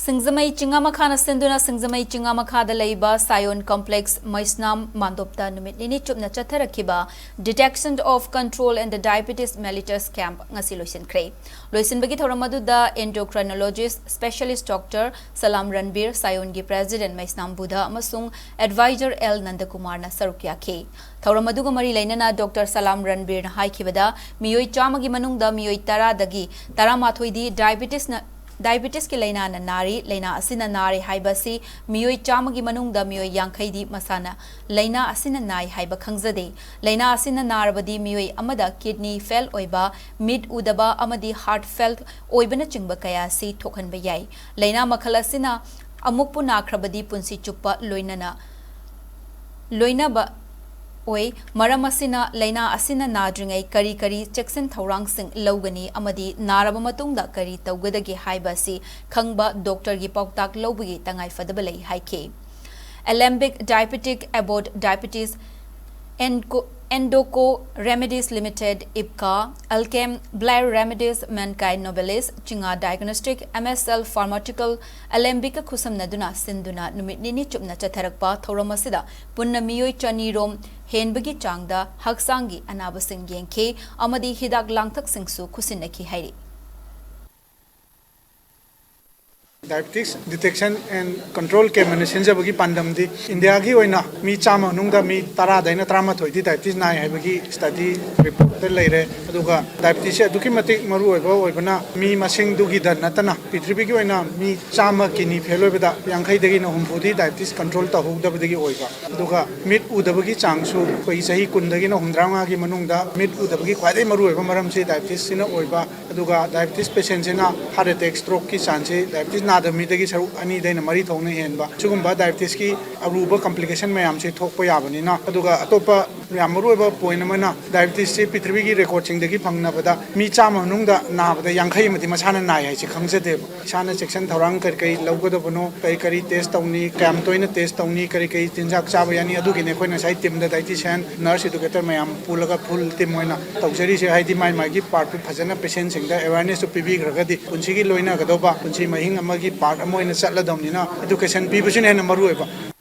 Singzamai Chingamakana Sinduna Singzamai Chingamakada Laiba Sion Complex Maisnam Mandopta Numit Nini Chupna Chatarakiba Detection of Control and the Diabetes Mellitus Camp Ngasilosin Kray. Loisin Bagi Thoramadu endocrinologist specialist Dr. Salam Ranbir Sion Gi President Maisnam Buddha Masung Advisor L Nandakumar na Sarukya K. Thoramadu Mari Lainana Dr. Salam Ranbir Haikibada Meeoi Chamagi Manungda Meeoi Taradagi Taramathoidi Diabetes ki Lainana Nari, Laina Asina Nari Haibasi, Meeoi Chamagi Manungda Meeoi Yankhaidi Masana, Laina Asina Nai Haiba Khangzade, Laina Asina Narabadi Meeoi Amada kidney fail oiba, mid udaba amadi heart fail oibana chingba kaya si thokan bayai. Laina Makhalasina Amukpu Nakrabadi Punsi Chupa Loina ba Oi, Maramasina, Laina Asina Nadringai, Kari Kari, Jackson Taurang Sing, Logani, Amadi, Narabamatunda Kari, Tawgadagi Haibasi, Kangba, Dr. Gipoktak Lobugi, Tangai Fadabale, Haike. Alembic Diabetic About Diabetes Endoco Remedies Limited, IPCA, Alchem, Blair Remedies, Mankind Nobelis, Chinga Diagnostic, MSL Pharmaceutical, Alembica Kusam Naduna, Sinduna, Numit Nini Chupna Chatarakpa, Thoramasida, Punna Meeoi Chani Rom, Henbagi Changda, Haksangi, Anabasing Yenke, Amadi Hidak Langtak Singsu, Kusinaki Hairi. Diabetes detection and control ke management jabagi pandam di India gi oina mi chama nungda mi tara daina trama thoi di diabetes nai haibagi study report te leire aduga diabetes aduki matik maru oibana mi masing dugi dan natana pithribi gi oina mi chama kini phelo beda yankhai dagi na humphudi diabetes control ta hog dabagi oiba aduga mit udabagi changsu koi sahi kundagi na humdrang gi manungda mit udabagi khwadai maru oiba maram se diabetes sina oiba aduga diabetes patient sina heart attack stroke ki chance diabetes Midagi Saru Ani then Mari Tone Henba, Chugumba diabetes ki Aruba complication mayam se Tokpo Yabanina, Aduga Atopa Yamaruba Poinamana, diabetes Pitrigi recording the Gipangnavada, Michama Nunga Nav, the Yankai Matimasana Naya, Chikangse, Shana section Tarang Kari, Logo de Bono, Kari test only, Camtoina test only, Kari Tinjak Sabayani, Adugin, when I say Tim the dietitian, nurse educator Mayam, Pulaga Pul Timoina, Toxeri, Haiti, my give part of Pazana patients in the awareness of PB Ragadi, Punchigi Loina Gadoba, Punchi Mahing Magi part of Moina Saladamina, education people in Marueva.